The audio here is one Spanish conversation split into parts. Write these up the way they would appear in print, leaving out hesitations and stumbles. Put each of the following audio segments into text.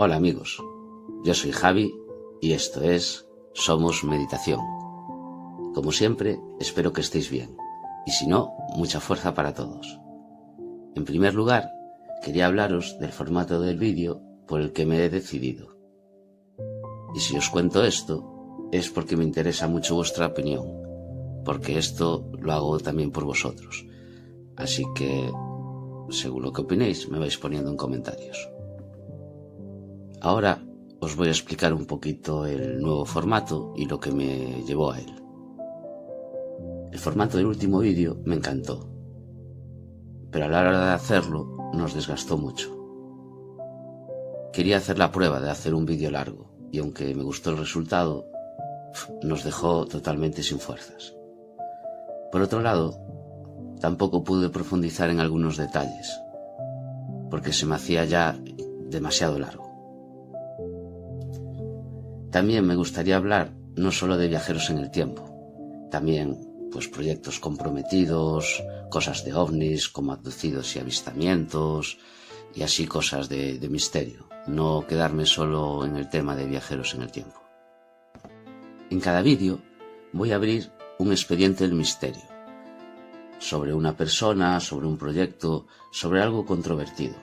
Hola amigos, yo soy Javi y esto es Somos Meditación. Como siempre, espero que estéis bien y si no, mucha fuerza para todos. En primer lugar, quería hablaros del formato del vídeo por el que me he decidido. Y si os cuento esto, es porque me interesa mucho vuestra opinión, porque esto lo hago también por vosotros. Así que, según lo que opinéis, me vais poniendo en comentarios. Ahora os voy a explicar un poquito el nuevo formato y lo que me llevó a él. El formato del último vídeo me encantó, pero a la hora de hacerlo nos desgastó mucho. Quería hacer la prueba de hacer un vídeo largo y aunque me gustó el resultado, nos dejó totalmente sin fuerzas. Por otro lado, tampoco pude profundizar en algunos detalles, porque se me hacía ya demasiado largo. También me gustaría hablar no solo de viajeros en el tiempo, también proyectos comprometidos, cosas de ovnis como abducidos y avistamientos y así cosas de misterio, no quedarme solo en el tema de viajeros en el tiempo. En cada vídeo voy a abrir un expediente del misterio, sobre una persona, sobre un proyecto, sobre algo controvertido.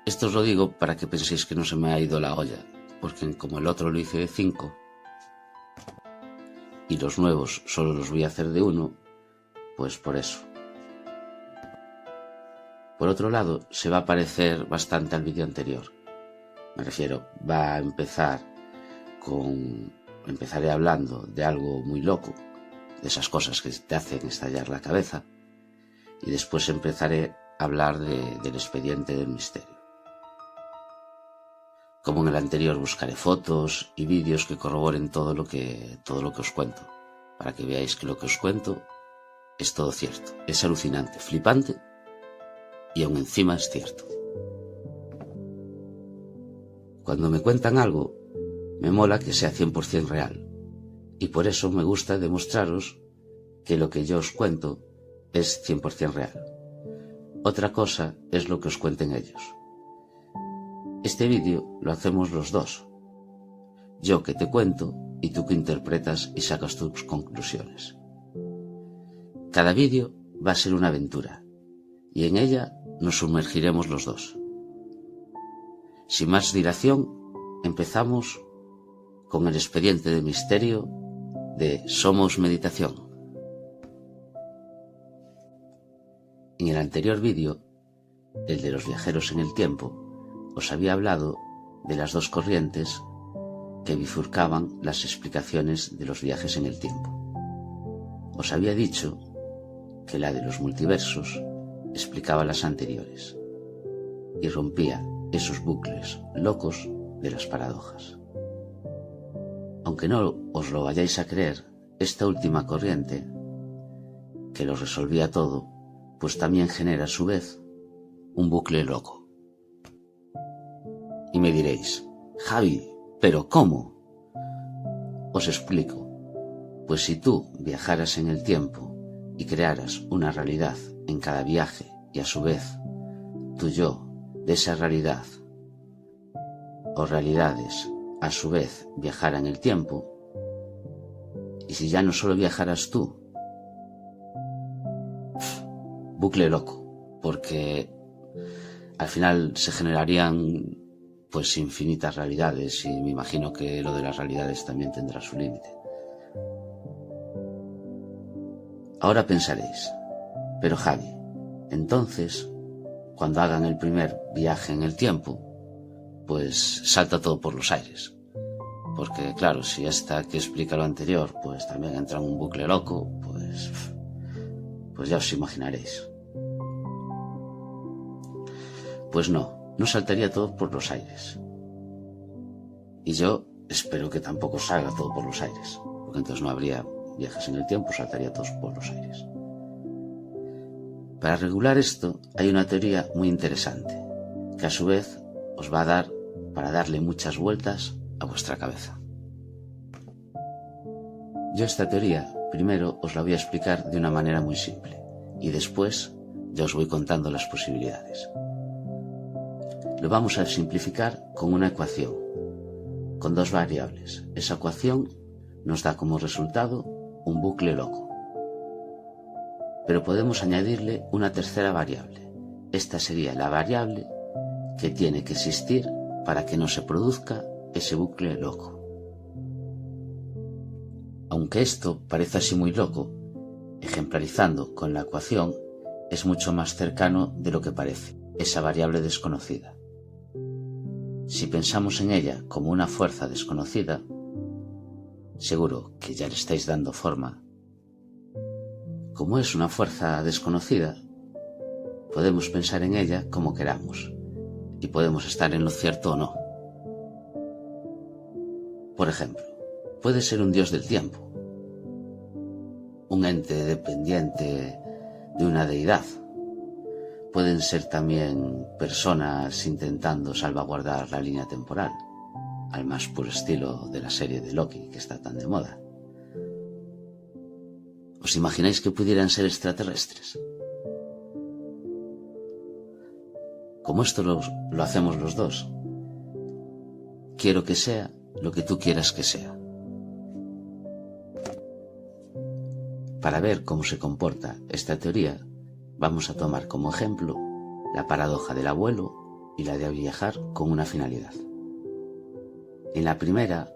Esto os lo digo para que penséis que no se me ha ido la olla, porque como el otro lo hice de 5 y los nuevos solo los voy a hacer de 1, pues por eso. Por otro lado, se va a parecer bastante al vídeo anterior. Me refiero, empezaré hablando de algo muy loco, de esas cosas que te hacen estallar la cabeza, y después empezaré a hablar del expediente del misterio. Como en el anterior, buscaré fotos y vídeos que corroboren todo lo que os cuento, para que veáis que lo que os cuento es todo cierto. Es alucinante, flipante y aún encima es cierto. Cuando me cuentan algo, me mola que sea 100% real, y por eso me gusta demostraros que lo que yo os cuento es 100% real. Otra cosa es lo que os cuenten ellos. Este vídeo lo hacemos los dos. Yo que te cuento y tú que interpretas y sacas tus conclusiones. Cada vídeo va a ser una aventura y en ella nos sumergiremos los dos. Sin más dilación, empezamos con el expediente de misterio de Somos Meditación. En el anterior vídeo, el de los viajeros en el tiempo, os había hablado de las dos corrientes que bifurcaban las explicaciones de los viajes en el tiempo. Os había dicho que la de los multiversos explicaba las anteriores y rompía esos bucles locos de las paradojas. Aunque no os lo vayáis a creer, esta última corriente, que lo resolvía todo, pues también genera a su vez un bucle loco. Y me diréis, Javi, ¿pero cómo? Os explico. Pues si tú viajaras en el tiempo y crearas una realidad en cada viaje y a su vez tu yo de esa realidad o realidades a su vez viajara en el tiempo, y si ya no solo viajaras tú, bucle loco, porque al final se generarían infinitas realidades y me imagino que lo de las realidades también tendrá su límite. Ahora pensaréis, pero Javi, entonces, cuando hagan el primer viaje en el tiempo, pues salta todo por los aires. Porque claro, si esta que explica lo anterior, pues también entra en un bucle loco, pues ya os imaginaréis. Pues no saltaría todo por los aires. Y yo espero que tampoco salga todo por los aires, porque entonces no habría viajes en el tiempo, saltaría todos por los aires. Para regular esto hay una teoría muy interesante, que a su vez os va a dar para darle muchas vueltas a vuestra cabeza. Yo esta teoría primero os la voy a explicar de una manera muy simple, y después ya os voy contando las posibilidades. Lo vamos a simplificar con una ecuación, con dos variables. Esa ecuación nos da como resultado un bucle loco. Pero podemos añadirle una tercera variable. Esta sería la variable que tiene que existir para que no se produzca ese bucle loco. Aunque esto parece así muy loco, ejemplarizando con la ecuación, es mucho más cercano de lo que parece, esa variable desconocida. Si pensamos en ella como una fuerza desconocida, seguro que ya le estáis dando forma. Como es una fuerza desconocida, podemos pensar en ella como queramos, y podemos estar en lo cierto o no. Por ejemplo, puede ser un dios del tiempo, un ente dependiente de una deidad. Pueden ser también personas intentando salvaguardar la línea temporal, al más puro estilo de la serie de Loki, que está tan de moda. ¿Os imagináis que pudieran ser extraterrestres? Como esto lo hacemos los dos, quiero que sea lo que tú quieras que sea. Para ver cómo se comporta esta teoría, vamos a tomar como ejemplo la paradoja del abuelo y la de viajar con una finalidad. En la primera,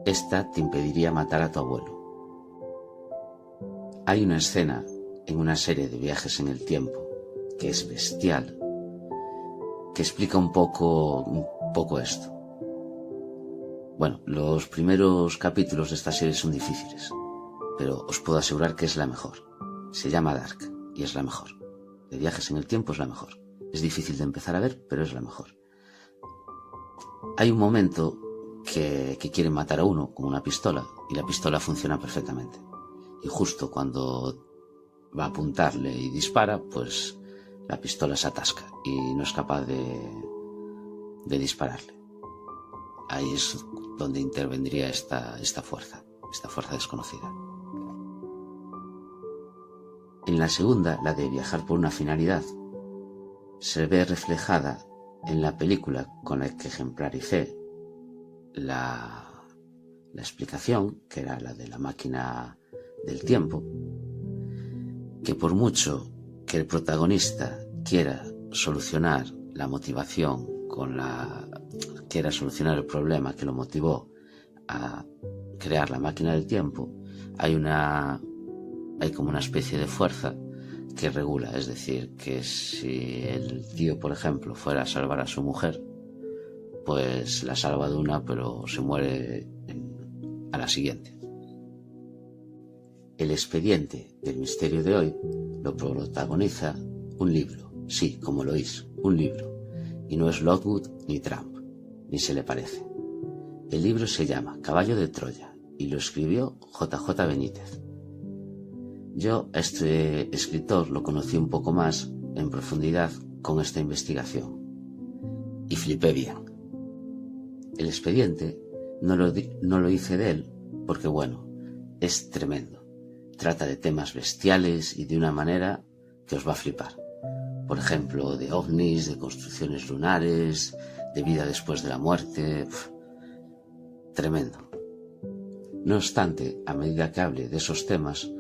esta te impediría matar a tu abuelo. Hay una escena en una serie de viajes en el tiempo que es bestial, que explica un poco esto. Bueno, los primeros capítulos de esta serie son difíciles, pero os puedo asegurar que es la mejor. Se llama Dark y es la mejor. De viajes en el tiempo es la mejor. Es difícil de empezar a ver, pero es la mejor. Hay un momento que quieren matar a uno con una pistola y la pistola funciona perfectamente. Y justo cuando va a apuntarle y dispara, pues la pistola se atasca y no es capaz de dispararle. Ahí es donde intervendría esta fuerza desconocida. En la segunda, la de viajar por una finalidad, se ve reflejada en la película con la que ejemplaricé la explicación, que era la de la máquina del tiempo, que por mucho que el protagonista quiera solucionar la motivación quiera solucionar el problema que lo motivó a crear la máquina del tiempo, hay como una especie de fuerza que regula. Es decir, que si el tío, por ejemplo, fuera a salvar a su mujer, pues la salva de una, pero se muere a la siguiente. El expediente del misterio de hoy lo protagoniza un libro, sí, como lo oís, un libro, y no es Lockwood ni Trump, ni se le parece. El libro se llama Caballo de Troya y lo escribió J.J. Benítez. Yo a este escritor lo conocí un poco más en profundidad con esta investigación y flipé bien. El expediente no lo hice de él porque, bueno, es tremendo. Trata de temas bestiales y de una manera que os va a flipar. Por ejemplo, de ovnis, de construcciones lunares, de vida después de la muerte. Tremendo. No obstante, a medida que hable de esos temas,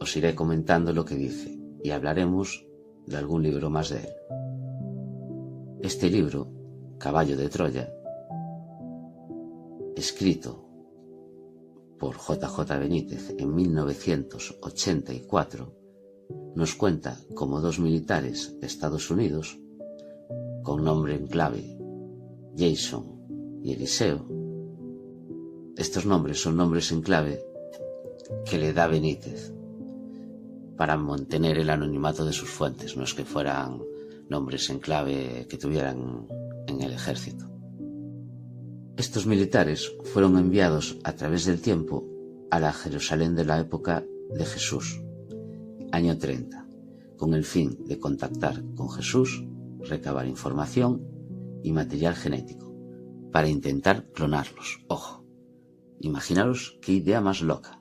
os iré comentando lo que dice y hablaremos de algún libro más de él. Este libro, Caballo de Troya, escrito por J.J. Benítez en 1984, nos cuenta cómo dos militares de Estados Unidos, con nombre en clave Jason y Eliseo, estos nombres son nombres en clave que le da Benítez para mantener el anonimato de sus fuentes, no es que fueran nombres en clave que tuvieran en el ejército. Estos militares fueron enviados a través del tiempo a la Jerusalén de la época de Jesús, año 30, con el fin de contactar con Jesús, recabar información y material genético, para intentar clonarlos. Ojo, imaginaros qué idea más loca.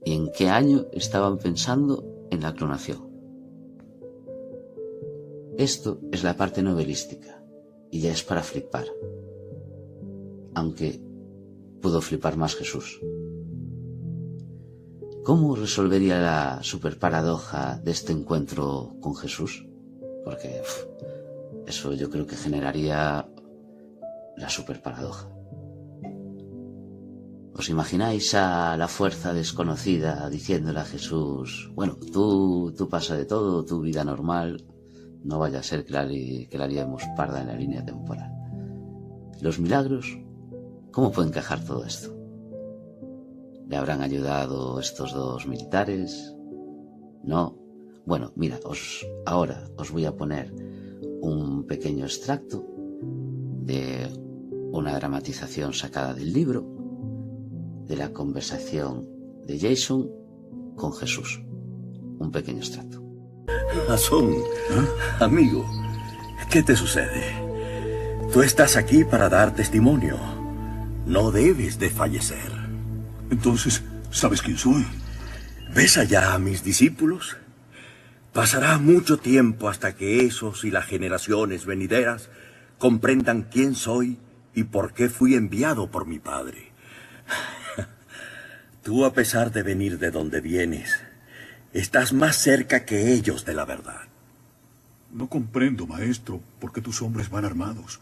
¿Y en qué año estaban pensando en la clonación? Esto es la parte novelística, y ya es para flipar. Aunque pudo flipar más Jesús. ¿Cómo resolvería la superparadoja de este encuentro con Jesús? Porque eso yo creo que generaría la superparadoja. ¿Os imagináis a la fuerza desconocida diciéndole a Jesús: bueno, tú pasa de todo, tu vida normal, no vaya a ser que la liemos parda en la línea temporal? Los milagros, ¿cómo puede encajar todo esto? ¿Le habrán ayudado estos dos militares? ¿No? Bueno, mira, ahora os voy a poner un pequeño extracto de una dramatización sacada del libro, de la conversación de Jason con Jesús. Un pequeño extracto. Jasón, amigo, ¿qué te sucede? Tú estás aquí para dar testimonio. No debes de fallecer. Entonces, ¿sabes quién soy? ¿Ves allá a mis discípulos? Pasará mucho tiempo hasta que esos y las generaciones venideras comprendan quién soy y por qué fui enviado por mi Padre. Tú, a pesar de venir de donde vienes, estás más cerca que ellos de la verdad. No comprendo, maestro, por qué tus hombres van armados.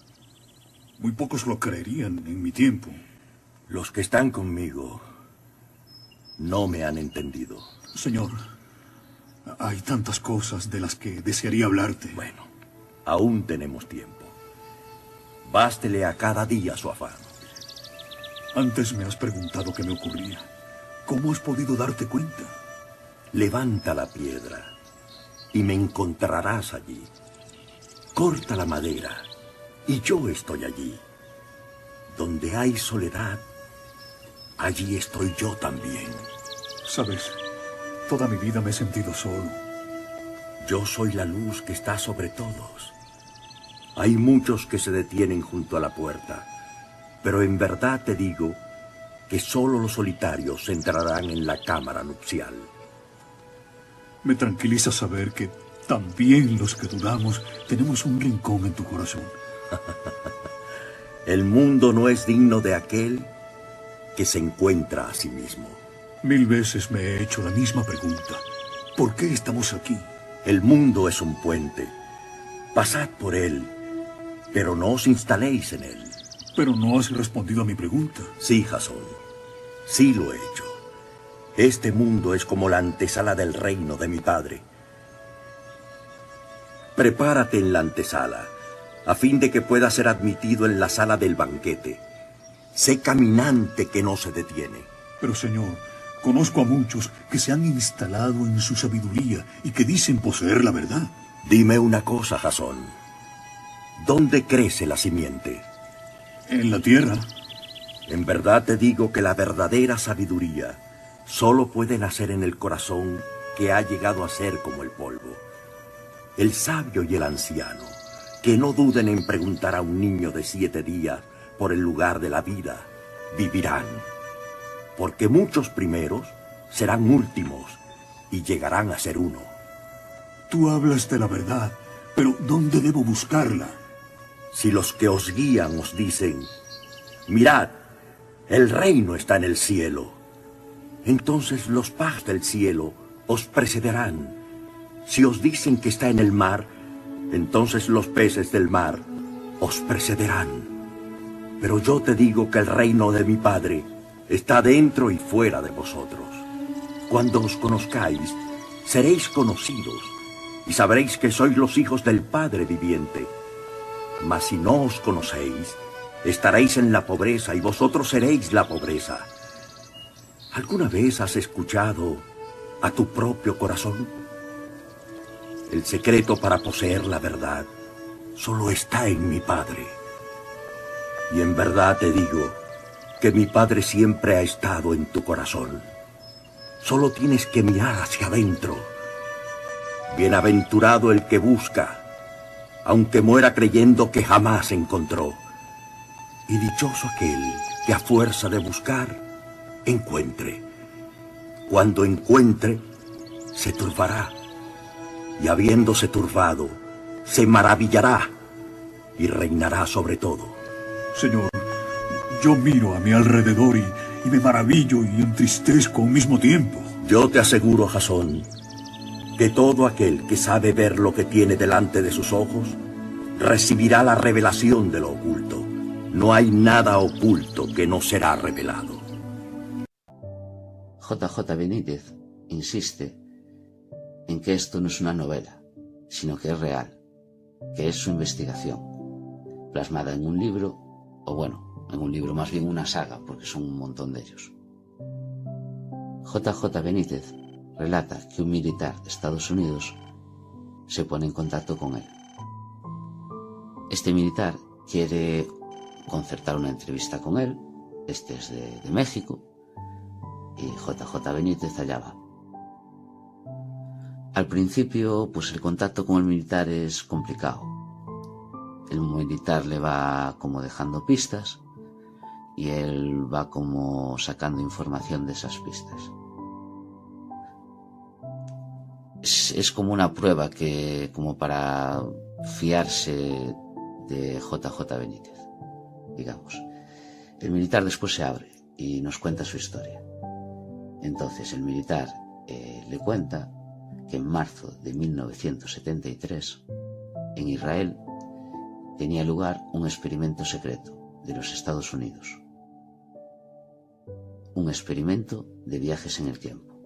Muy pocos lo creerían en mi tiempo. Los que están conmigo no me han entendido. Señor, hay tantas cosas de las que desearía hablarte. Bueno, aún tenemos tiempo. Bástele a cada día su afán. Antes me has preguntado qué me ocurría. ¿Cómo has podido darte cuenta? Levanta la piedra y me encontrarás allí. Corta la madera y yo estoy allí. Donde hay soledad, allí estoy yo también. Sabes, toda mi vida me he sentido solo. Yo soy la luz que está sobre todos. Hay muchos que se detienen junto a la puerta, pero en verdad te digo que solo los solitarios entrarán en la cámara nupcial. Me tranquiliza saber que también los que dudamos tenemos un rincón en tu corazón. El mundo no es digno de aquel que se encuentra a sí mismo. 1000 veces me he hecho la misma pregunta. ¿Por qué estamos aquí? El mundo es un puente. Pasad por él, pero no os instaléis en él. Pero no has respondido a mi pregunta. Sí, Jasón, sí lo he hecho. Este mundo es como la antesala del reino de mi Padre. Prepárate en la antesala, a fin de que puedas ser admitido en la sala del banquete. Sé caminante que no se detiene. Pero, Señor, conozco a muchos que se han instalado en su sabiduría y que dicen poseer la verdad. Dime una cosa, Jasón. ¿Dónde crece la simiente? En la tierra. En verdad te digo que la verdadera sabiduría solo puede nacer en el corazón que ha llegado a ser como el polvo. El sabio y el anciano, que no duden en preguntar a un niño de 7 días por el lugar de la vida, vivirán. Porque muchos primeros serán últimos y llegarán a ser uno. Tú hablas de la verdad, pero ¿dónde debo buscarla? Si los que os guían os dicen: mirad, el reino está en el cielo, entonces los pajes del cielo os precederán. Si os dicen que está en el mar, entonces los peces del mar os precederán. Pero yo te digo que el reino de mi Padre está dentro y fuera de vosotros. Cuando os conozcáis, seréis conocidos y sabréis que sois los hijos del Padre viviente. Mas si no os conocéis, estaréis en la pobreza y vosotros seréis la pobreza. ¿Alguna vez has escuchado a tu propio corazón? El secreto para poseer la verdad solo está en mi Padre. Y en verdad te digo que mi Padre siempre ha estado en tu corazón. Solo tienes que mirar hacia adentro. Bienaventurado el que busca, aunque muera creyendo que jamás encontró. Y dichoso aquel que a fuerza de buscar, encuentre. Cuando encuentre, se turbará. Y habiéndose turbado, se maravillará y reinará sobre todo. Señor, yo miro a mi alrededor y me maravillo y entristezco al mismo tiempo. Yo te aseguro, Jasón, que todo aquel que sabe ver lo que tiene delante de sus ojos, recibirá la revelación de lo oculto. No hay nada oculto que no será revelado. JJ Benítez insiste en que esto no es una novela, sino que es real, que es su investigación, plasmada en un libro, o bueno, en un libro, más bien una saga, porque son un montón de ellos. JJ Benítez relata que un militar de Estados Unidos se pone en contacto con él. Este militar quiere concertar una entrevista con él, este es de México, y JJ Benítez allá va. Al principio, pues el contacto con el militar es complicado. El militar le va como dejando pistas y él va como sacando información de esas pistas. Es como una prueba que, como para fiarse de JJ Benítez, digamos. El militar después se abre y nos cuenta su historia. Entonces el militar le cuenta que en marzo de 1973 en Israel tenía lugar un experimento secreto de los Estados Unidos. Un experimento de viajes en el tiempo.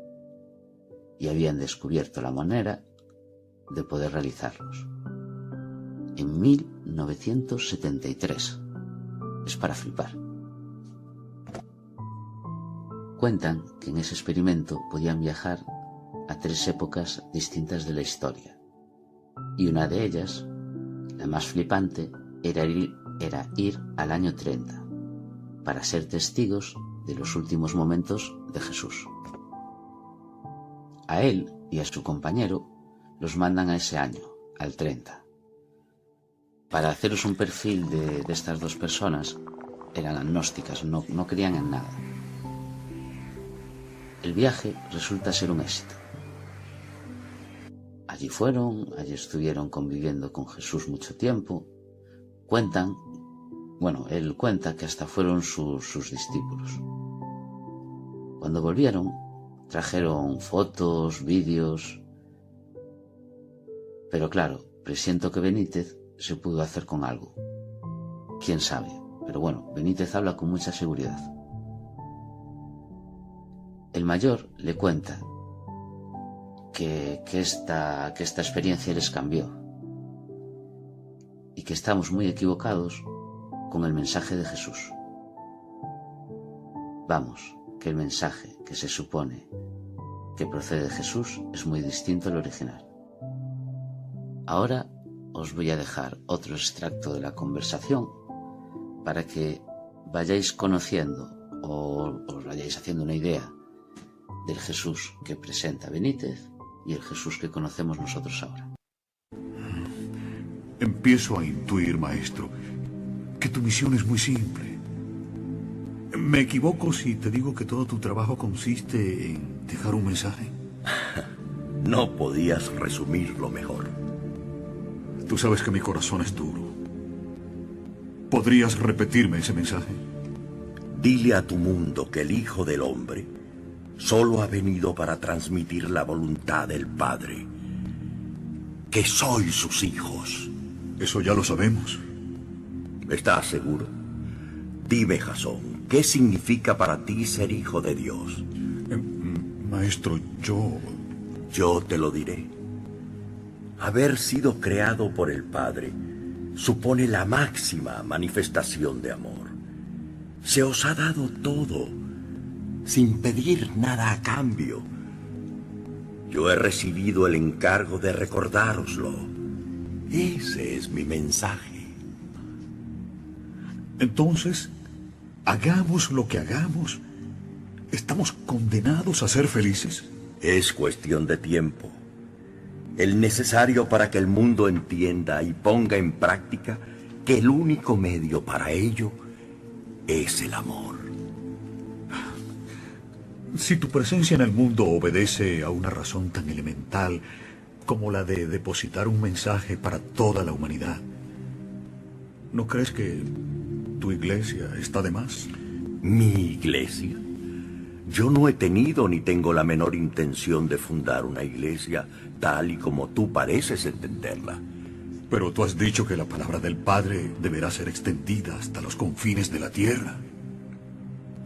Y habían descubierto la manera de poder realizarlos. En 1973. Es para flipar. Cuentan que en ese experimento podían viajar a 3 épocas distintas de la historia. Y una de ellas, la más flipante, era ir al año 30, para ser testigos de los últimos momentos de Jesús. A él y a su compañero los mandan a ese año, al 30. Para haceros un perfil de estas dos personas, eran agnósticas, no creían en nada. El viaje resulta ser un éxito. Allí fueron, allí estuvieron conviviendo con Jesús mucho tiempo. Él cuenta que hasta fueron sus discípulos. Cuando volvieron, trajeron fotos, vídeos. Pero claro, presiento que Benítez se pudo hacer con algo. Quién sabe, pero bueno, Benítez habla con mucha seguridad. El mayor le cuenta que esta experiencia les cambió y que estamos muy equivocados con el mensaje de Jesús. Vamos, que el mensaje que se supone que procede de Jesús es muy distinto al original. Ahora os voy a dejar otro extracto de la conversación para que vayáis conociendo o os vayáis haciendo una idea del Jesús que presenta Benítez y el Jesús que conocemos nosotros ahora. Empiezo a intuir, maestro, que tu misión es muy simple. ¿Me equivoco si te digo que todo tu trabajo consiste en dejar un mensaje? No podías resumirlo mejor. Tú sabes que mi corazón es duro. ¿Podrías repetirme ese mensaje? Dile a tu mundo que el Hijo del Hombre solo ha venido para transmitir la voluntad del Padre. Que sois sus hijos. Eso ya lo sabemos. ¿Estás seguro? Dime, Jasón, ¿qué significa para ti ser hijo de Dios? Maestro, Yo te lo diré. Haber sido creado por el Padre supone la máxima manifestación de amor. Se os ha dado todo, sin pedir nada a cambio. Yo he recibido el encargo de recordároslo. Ese es mi mensaje. Entonces, hagamos lo que hagamos, ¿estamos condenados a ser felices? Es cuestión de tiempo. El necesario para que el mundo entienda y ponga en práctica que el único medio para ello es el amor. Si tu presencia en el mundo obedece a una razón tan elemental, como la de depositar un mensaje para toda la humanidad. ¿No crees que tu iglesia está de más? ¿Mi iglesia? Yo no he tenido ni tengo la menor intención de fundar una iglesia tal y como tú pareces entenderla. Pero tú has dicho que la palabra del Padre deberá ser extendida hasta los confines de la tierra.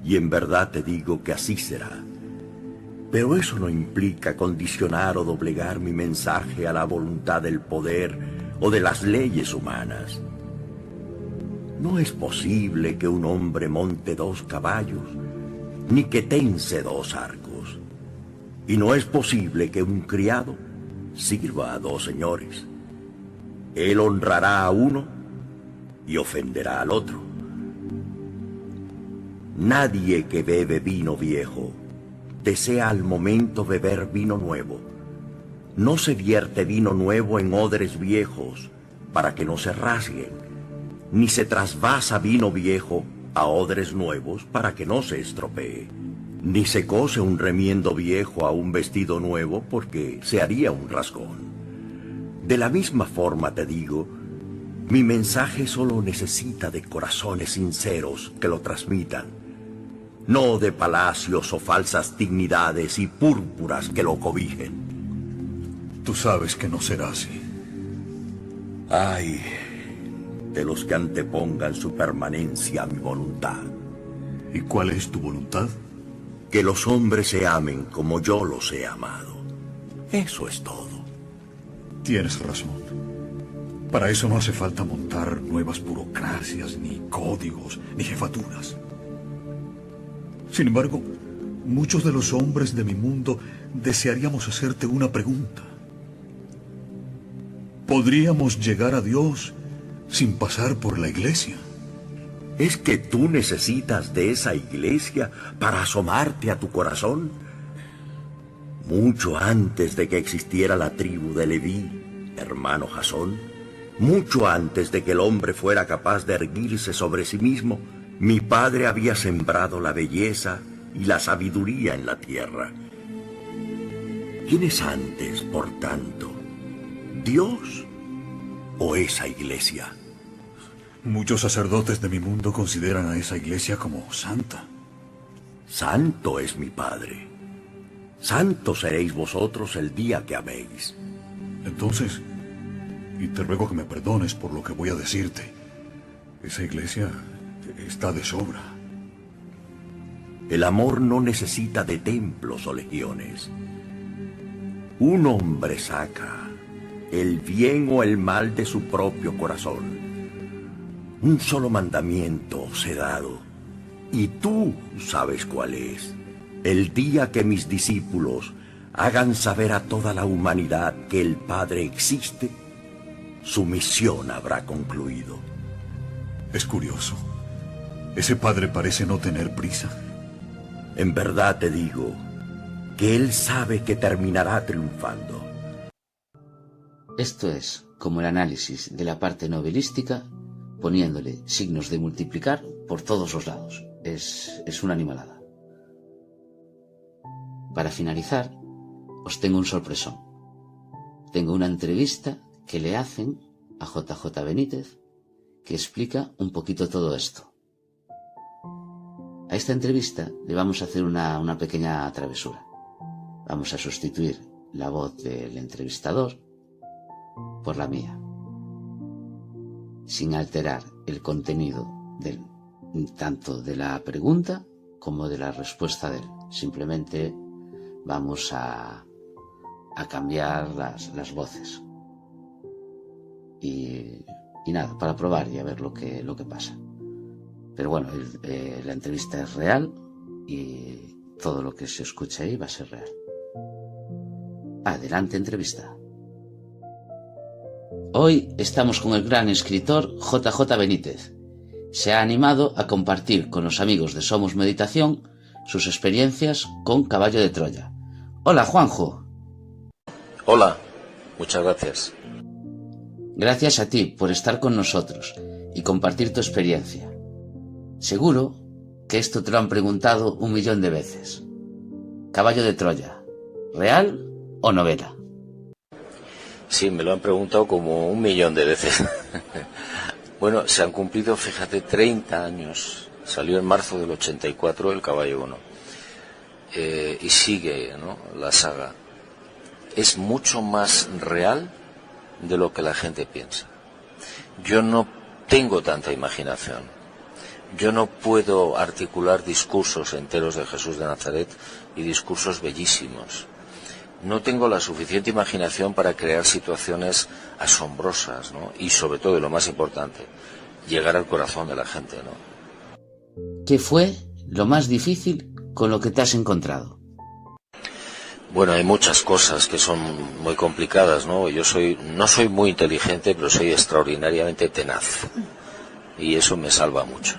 Y en verdad te digo que así será. Pero eso no implica condicionar o doblegar mi mensaje a la voluntad del poder o de las leyes humanas. No es posible que un hombre monte 2 caballos, ni que tense 2 arcos. Y no es posible que un criado sirva a 2 señores. Él honrará a uno y ofenderá al otro. Nadie que bebe vino viejo desea al momento beber vino nuevo. No se vierte vino nuevo en odres viejos para que no se rasguen, ni se trasvasa vino viejo a odres nuevos para que no se estropee, ni se cose un remiendo viejo a un vestido nuevo porque se haría un rasgón. De la misma forma te digo, mi mensaje solo necesita de corazones sinceros que lo transmitan, no de palacios o falsas dignidades y púrpuras que lo cobijen. Tú sabes que no será así. Ay, de los que antepongan su permanencia a mi voluntad. ¿Y cuál es tu voluntad? Que los hombres se amen como yo los he amado. Eso es todo. Tienes razón. Para eso no hace falta montar nuevas burocracias, ni códigos, ni jefaturas. Sin embargo, muchos de los hombres de mi mundo desearíamos hacerte una pregunta. ¿Podríamos llegar a Dios sin pasar por la iglesia? ¿Es que tú necesitas de esa iglesia para asomarte a tu corazón? Mucho antes de que existiera la tribu de Leví, hermano Jasón, mucho antes de que el hombre fuera capaz de erguirse sobre sí mismo, mi padre había sembrado la belleza y la sabiduría en la tierra. ¿Quién es antes, por tanto, Dios o esa iglesia? Muchos sacerdotes de mi mundo consideran a esa iglesia como santa. Santo es mi Padre. Santos seréis vosotros el día que améis. Entonces, y te ruego que me perdones por lo que voy a decirte, esa iglesia está de sobra. El amor no necesita de templos o legiones. Un hombre saca el bien o el mal de su propio corazón. Un solo mandamiento os he dado, y tú sabes cuál es. El día que mis discípulos hagan saber a toda la humanidad que el Padre existe, su misión habrá concluido. Es curioso. Ese padre parece no tener prisa. En verdad te digo que él sabe que terminará triunfando. Esto es como el análisis de la parte novelística, poniéndole signos de multiplicar por todos los lados. Es una animalada. Para finalizar, os tengo un sorpresón. Tengo una entrevista que le hacen a JJ Benítez que explica un poquito todo esto. A esta entrevista le vamos a hacer una pequeña travesura. Vamos a sustituir la voz del entrevistador por la mía, sin alterar el contenido tanto de la pregunta como de la respuesta de él. Simplemente vamos a cambiar las voces. Y nada, para probar y a ver lo que pasa. Pero bueno, la entrevista es real y todo lo que se escucha ahí va a ser real. Adelante, entrevista. Hoy estamos con el gran escritor JJ Benítez. Se ha animado a compartir con los amigos de Somos Meditación sus experiencias con Caballo de Troya. Hola, Juanjo. Hola, muchas gracias. Gracias a ti por estar con nosotros y compartir tu experiencia. Seguro que esto te lo han preguntado 1.000.000 de veces. Caballo de Troya, ¿real o novela? Sí, me lo han preguntado como 1.000.000 de veces. Bueno, se han cumplido, fíjate, 30 años. Salió en marzo del 84 el Caballo 1. Y sigue, ¿no?, la saga. Es mucho más real de lo que la gente piensa. Yo no tengo tanta imaginación. Yo no puedo articular discursos enteros de Jesús de Nazaret y discursos bellísimos. No tengo la suficiente imaginación para crear situaciones asombrosas, ¿no? Y sobre todo, y lo más importante, llegar al corazón de la gente, ¿no? ¿Qué fue lo más difícil con lo que te has encontrado? Bueno, hay muchas cosas que son muy complicadas, ¿no? No soy muy inteligente, pero soy extraordinariamente tenaz. Y eso me salva mucho.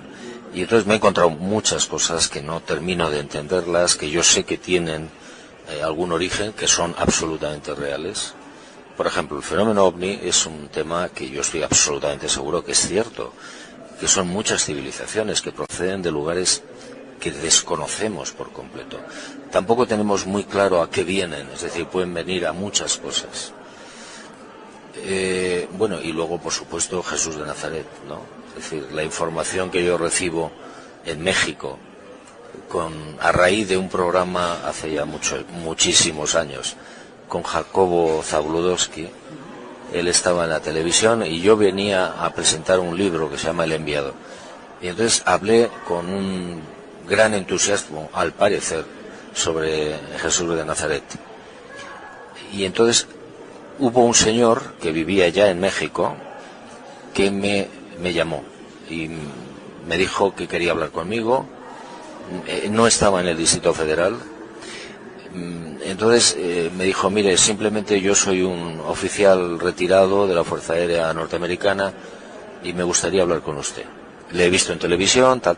Y entonces me he encontrado muchas cosas que no termino de entenderlas, que yo sé que tienen algún origen, que son absolutamente reales. Por ejemplo, el fenómeno OVNI es un tema que yo estoy absolutamente seguro que es cierto, que son muchas civilizaciones que proceden de lugares que desconocemos por completo. Tampoco tenemos muy claro a qué vienen, es decir, pueden venir a muchas cosas. Bueno, y luego, por supuesto, Jesús de Nazaret, ¿no? Es decir, la información que yo recibo en México, a raíz de un programa hace ya muchísimos años, con Jacobo Zabludowski. Él estaba en la televisión y yo venía a presentar un libro que se llama El Enviado. Y entonces hablé con un gran entusiasmo, al parecer, sobre Jesús de Nazaret. Y entonces hubo un señor que vivía ya en México que me llamó y me dijo que quería hablar conmigo. No estaba en el Distrito Federal. Entonces me dijo, mire, simplemente yo soy un oficial retirado de la Fuerza Aérea Norteamericana y me gustaría hablar con usted. Le he visto en televisión, tal.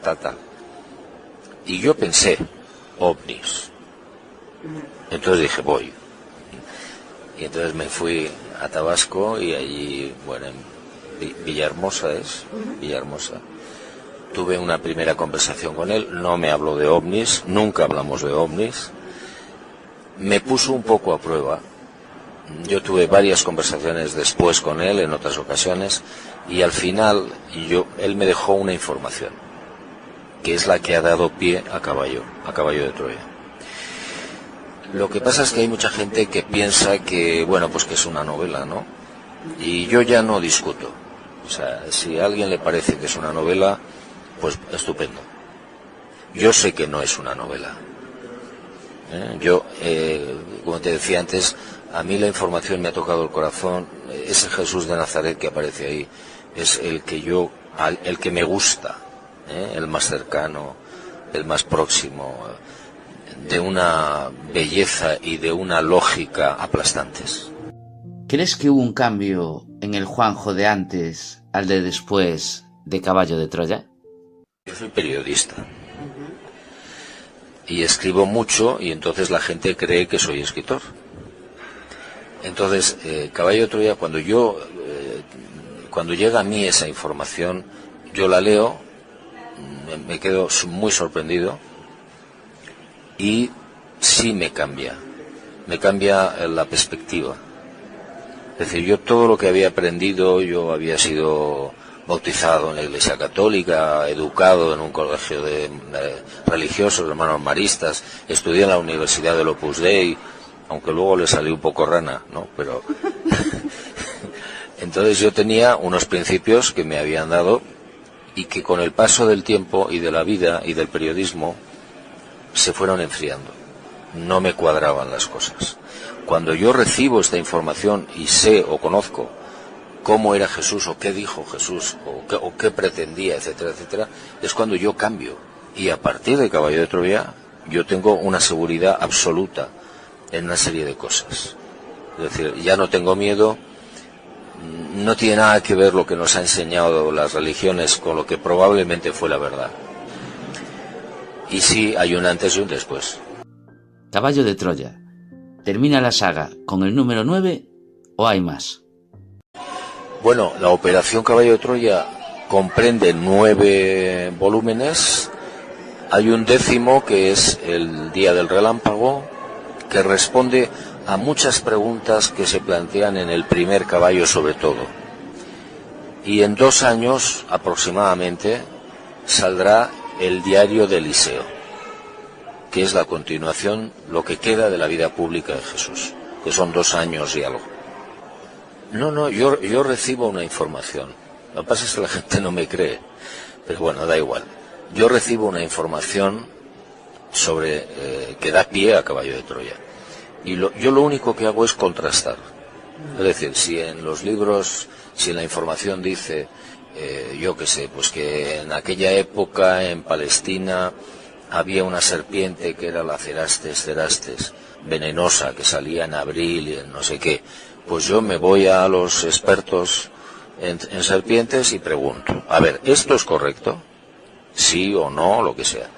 Y yo pensé, ovnis. Entonces dije, voy. Y entonces me fui a Tabasco y allí, bueno, en Villahermosa tuve una primera conversación con él. No me habló de ovnis, nunca hablamos de ovnis. Me puso un poco a prueba. Yo tuve varias conversaciones después con él en otras ocasiones y al final él me dejó una información que es la que ha dado pie a Caballo de Troya. Lo que pasa es que hay mucha gente que piensa que, bueno, pues que es una novela, ¿no? Y yo ya no discuto. O sea, si a alguien le parece que es una novela, pues estupendo. Yo sé que no es una novela. Yo, como te decía antes, a mí la información me ha tocado el corazón. Ese Jesús de Nazaret que aparece ahí es el que me gusta, el más cercano, el más próximo, de una belleza y de una lógica aplastantes. ¿Crees que hubo un cambio en el Juanjo de antes al de después de Caballo de Troya? Yo soy periodista. Y escribo mucho y entonces la gente cree que soy escritor. Entonces, Caballo de Troya, cuando llega a mí esa información, yo la leo, me quedo muy sorprendido y sí me cambia la perspectiva. Es decir, yo todo lo que había aprendido, yo había sido bautizado en la Iglesia Católica, educado en un colegio de religiosos, hermanos maristas, estudié en la Universidad del Opus Dei, aunque luego le salió un poco rana, ¿no? Pero entonces yo tenía unos principios que me habían dado y que con el paso del tiempo y de la vida y del periodismo se fueron enfriando. No me cuadraban las cosas. Cuando yo recibo esta información y sé o conozco cómo era Jesús o qué dijo Jesús o qué pretendía, etcétera, etcétera, es cuando yo cambio. Y a partir de Caballo de Troya yo tengo una seguridad absoluta en una serie de cosas. Es decir, ya no tengo miedo, no tiene nada que ver lo que nos ha enseñado las religiones con lo que probablemente fue la verdad. Y sí, hay un antes y un después. Caballo de Troya. ¿Termina la saga con el número 9 o hay más? Bueno, la Operación Caballo de Troya comprende 9 volúmenes. Hay un 10º que es el Día del Relámpago, que responde a muchas preguntas que se plantean en el primer caballo sobre todo. Y en 2 años aproximadamente saldrá el diario de Eliseo, que es la continuación, lo que queda de la vida pública de Jesús, que son 2 años y algo. No, yo recibo una información. Lo que pasa es que la gente no me cree, pero bueno, da igual. Yo recibo una información sobre que da pie a Caballo de Troya. Y yo lo único que hago es contrastar. Es decir, si en los libros, si en la información dice, yo qué sé, pues que en aquella época en Palestina había una serpiente que era la Cerastes, venenosa, que salía en abril y en no sé qué, pues yo me voy a los expertos en serpientes y pregunto, a ver, ¿esto es correcto? Sí o no, lo que sea.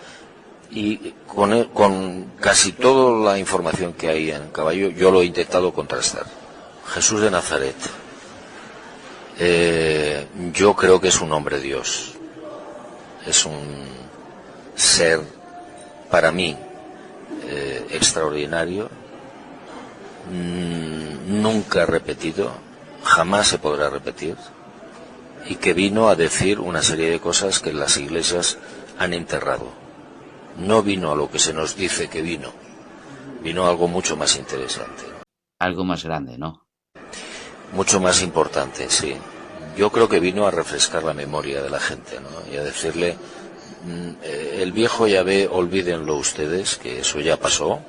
Y con casi toda la información que hay en Caballo, yo lo he intentado contrastar. Jesús de Nazaret, yo creo que es un hombre Dios. Es un ser, para mí, extraordinario, nunca repetido, jamás se podrá repetir, y que vino a decir una serie de cosas que las iglesias han enterrado. No vino a lo que se nos dice que vino a algo mucho más interesante. Algo más grande, ¿no? Mucho más importante, sí. Yo creo que vino a refrescar la memoria de la gente, ¿no? Y a decirle, el viejo Yahvé, olvídenlo ustedes, que eso ya pasó.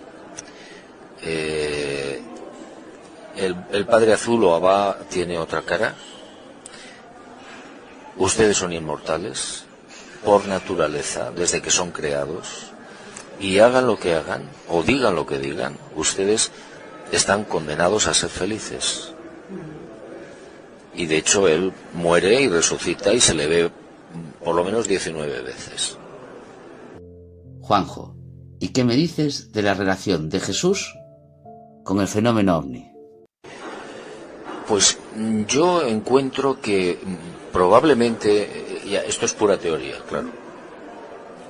El Padre Azul o Abba tiene otra cara. Ustedes son inmortales por naturaleza, desde que son creados, y hagan lo que hagan, o digan lo que digan, ustedes están condenados a ser felices. Y de hecho él muere y resucita y se le ve por lo menos 19 veces. Juanjo, ¿y qué me dices de la relación de Jesús con el fenómeno ovni? Pues yo encuentro que probablemente, esto es pura teoría, claro,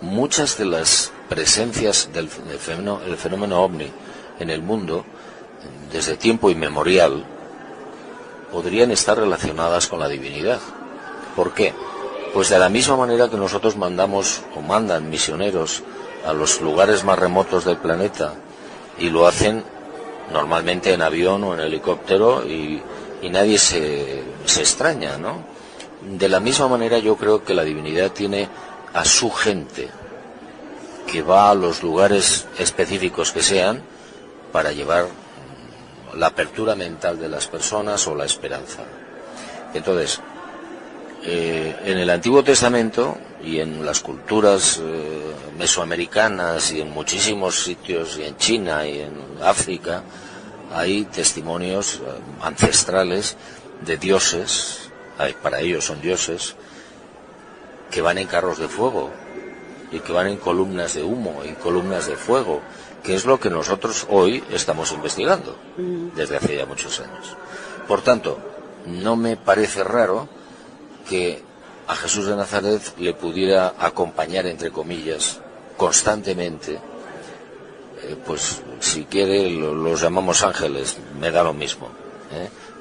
muchas de las presencias del fenómeno ovni en el mundo, desde tiempo inmemorial, podrían estar relacionadas con la divinidad. ¿Por qué? Pues de la misma manera que nosotros mandamos o mandan misioneros a los lugares más remotos del planeta, y lo hacen normalmente en avión o en helicóptero, y nadie se extraña, ¿no? De la misma manera yo creo que la divinidad tiene a su gente que va a los lugares específicos que sean para llevar la apertura mental de las personas o la esperanza. Entonces, en el Antiguo Testamento y en las culturas mesoamericanas y en muchísimos sitios, y en China y en África, hay testimonios ancestrales de dioses, para ellos son dioses, que van en carros de fuego y que van en columnas de humo y columnas de fuego, que es lo que nosotros hoy estamos investigando desde hace ya muchos años. Por tanto, no me parece raro que a Jesús de Nazaret le pudiera acompañar, entre comillas, constantemente, pues si quiere los llamamos ángeles, me da lo mismo,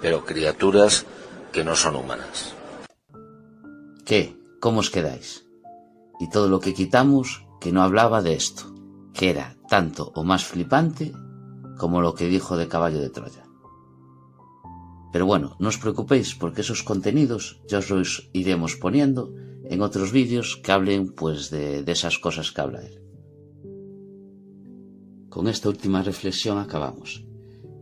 pero criaturas que no son humanas. ¿Qué? ¿Cómo os quedáis? Y todo lo que quitamos que no hablaba de esto, que era tanto o más flipante como lo que dijo de Caballo de Troya. Pero bueno, no os preocupéis, porque esos contenidos ya os los iremos poniendo en otros vídeos que hablen pues de esas cosas que habla él. Con esta última reflexión acabamos.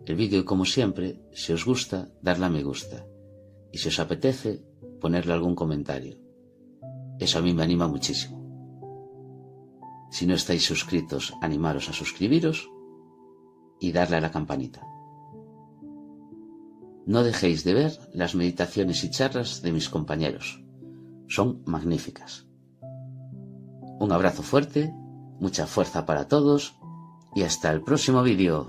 El vídeo, como siempre, si os gusta, darle a me gusta. Y si os apetece, ponerle algún comentario. Eso a mí me anima muchísimo. Si no estáis suscritos, animaros a suscribiros y darle a la campanita. No dejéis de ver las meditaciones y charlas de mis compañeros. Son magníficas. Un abrazo fuerte, mucha fuerza para todos y hasta el próximo vídeo.